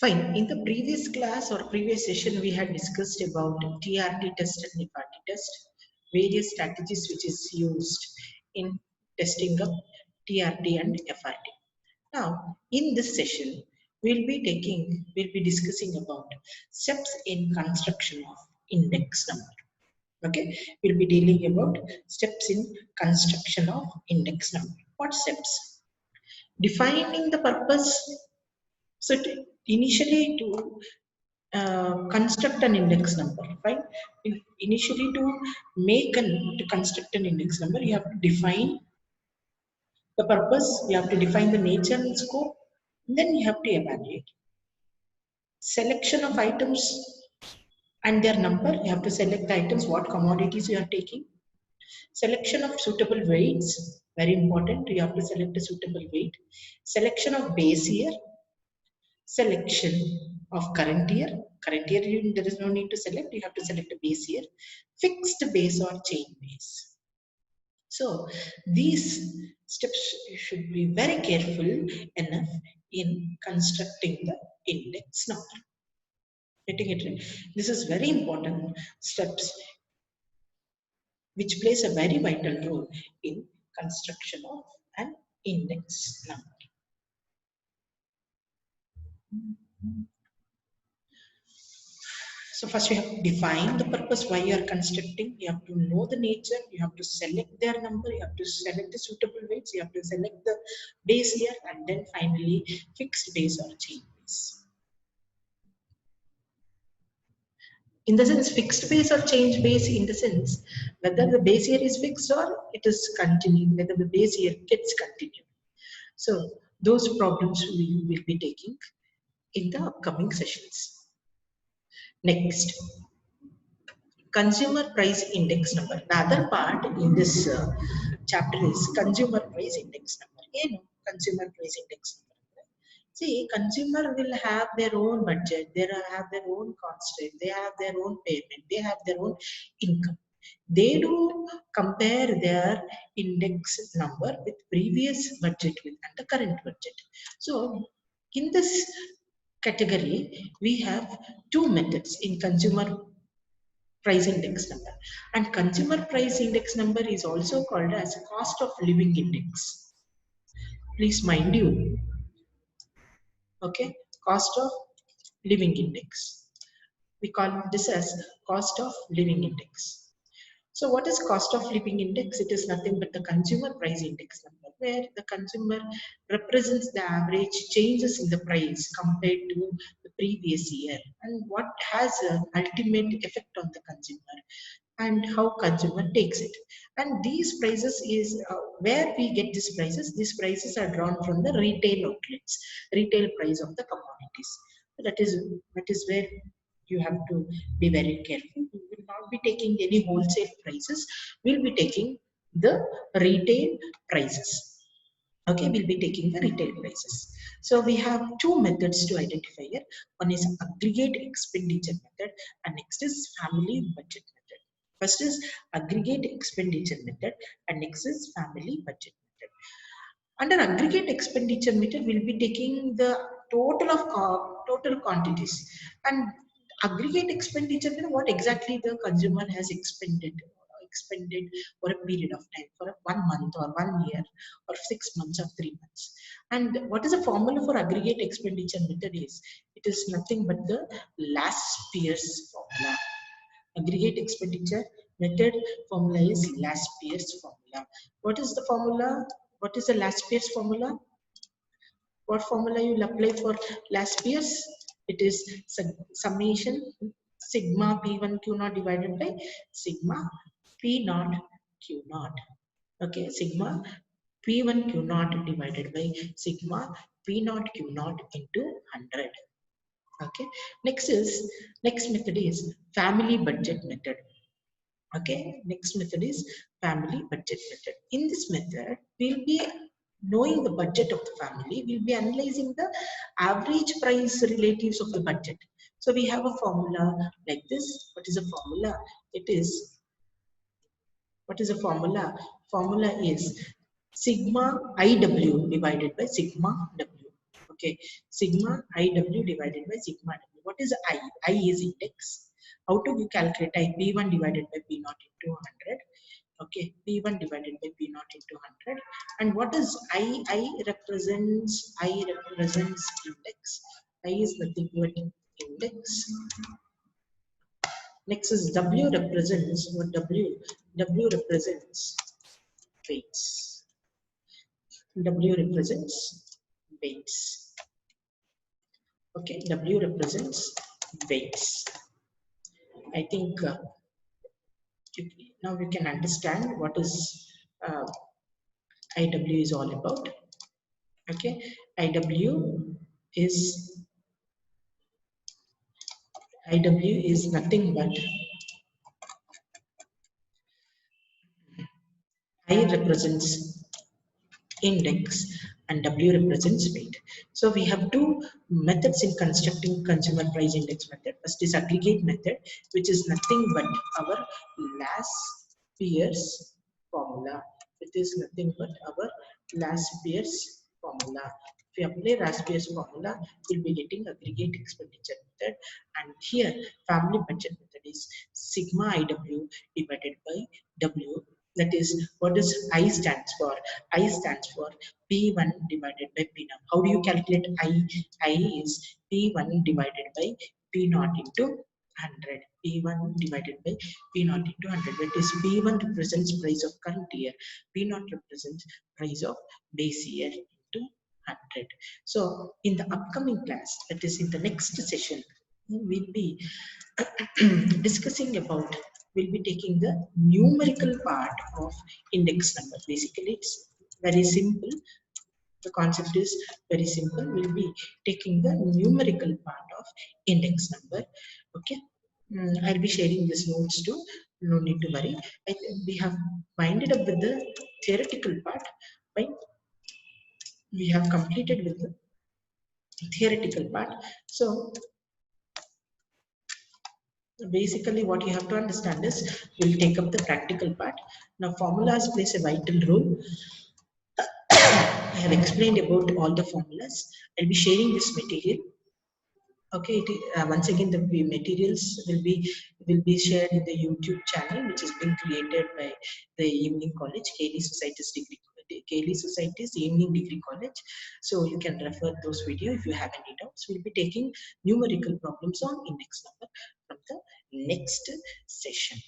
Fine. In the previous class or previous session, we had discussed about TRT test and NIPART test, various strategies which is used in testing of TRT and FRT. Now, in this session, we'll be discussing about steps in construction of index number. Okay, we'll be dealing about steps in construction of index number. What steps? Defining the purpose. So initially to construct an index number, right? Initially to construct an index number, you have to define the purpose, you have to define the nature and scope, then you have to evaluate. Selection of items and their number, you have to select the items, what commodities you are taking. Selection of suitable weights, very important, you have to select a suitable weight. Selection of base year, selection of current year. Current year, there is no need to select, you have to select a base year, fixed base or chain base. So these steps you should be very careful enough in constructing the index number. Getting it right? This is very important steps which plays a very vital role in construction of an index number. So first you have to define the purpose why you are constructing. You have to know the nature. You have to select their number. You have to select the suitable weights. You have to select the base year, and then finally fixed base or chain base. In the sense, fixed base or change base, in the sense whether the base year is fixed or it is continuing, whether the base year gets continued. So those problems we will be taking in the upcoming sessions. Next, consumer price index number. The other part in this chapter is consumer price index number. Consumer price index number. See, consumer will have their own budget, they have their own constraint, they have their own payment, they have their own income. They do compare their index number with previous budget and the current budget. So, in this category, we have two methods in consumer price index number. And consumer price index number is also called as cost of living index. Please mind you, okay, cost of living index. We call this as cost of living index. So what is cost of living index? It is nothing but the consumer price index number, where the consumer represents the average changes in the price compared to the previous year, and what has an ultimate effect on the consumer and how consumer takes it. And these prices is where we get these prices. These prices are drawn from the retail outlets, retail price of the commodities. That is where you have to be very careful. We will not be taking any wholesale prices. We'll be taking the retail prices. Okay, we'll be taking the retail prices. So we have two methods to identify here. One is aggregate expenditure method, and next is family budget method. First is aggregate expenditure method, and next is family budget method. Under aggregate expenditure method, we'll be taking the total quantities, and aggregate expenditure means what exactly the consumer has expended for a period of time, for 1 month or 1 year or 6 months or 3 months. And what is the formula for aggregate expenditure method is, it is nothing but the last year's formula. Aggregate expenditure method formula is last year's formula. What is the formula? What is the last year's formula? What formula you will apply for last year's? It is summation sigma P1 Q0 divided by sigma P0 Q0. Okay, sigma P1 Q0 divided by sigma P0 Q0 into 100. Okay, next method is family budget method. Okay, next method is family budget method. In this method, we'll be knowing the budget of the family. We'll be analyzing the average price relatives of the budget. So we have a formula like this. What is a formula? What is a formula? Formula is sigma IW divided by sigma W. Okay, sigma IW divided by sigma W. What is I? I is index. How to you calculate I? P1 divided by P naught into 100. Okay, P1 divided by P naught into 100. And what is I? I represents index. I is nothing but index. Next is W represents what W? W represents weights. W represents weights. Okay, W represents weights. I think now we can understand what is IW is all about. Okay, is IW is nothing but I represents index and W represents weight. So we have two methods in constructing consumer price index method. First is aggregate method, which is nothing but our last Pierce formula. It is nothing but our last Pierce formula. If we apply last Pierce formula, we'll be getting aggregate expenditure method. And here, family budget method is sigma IW divided by W. That is, what does I stands for? I stands for P1 divided by P0. How do you calculate I? I is P1 divided by P0 into 100. P1 divided by P0 into 100. That is, P1 represents price of current year. P0 represents price of base year into 100. So, in the upcoming class, that is in the next session, we'll be discussing about, we'll be taking the numerical part of index number. Basically, it's very simple. The concept is very simple. We'll be taking the numerical part of index number. Okay. I'll be sharing this notes too. No need to worry. We have winded up with the theoretical part. Right? We have completed with the theoretical part. So basically what you have to understand is we'll take up the practical part. Now formulas plays a vital role. I have explained about all the formulas. I'll be sharing this material. Okay, once again the materials will be shared in the YouTube channel, which has been created by the Evening College, Cayley Society's Evening Degree College. So you can refer those videos if you have any doubts. We'll be taking numerical problems on index number from the next session.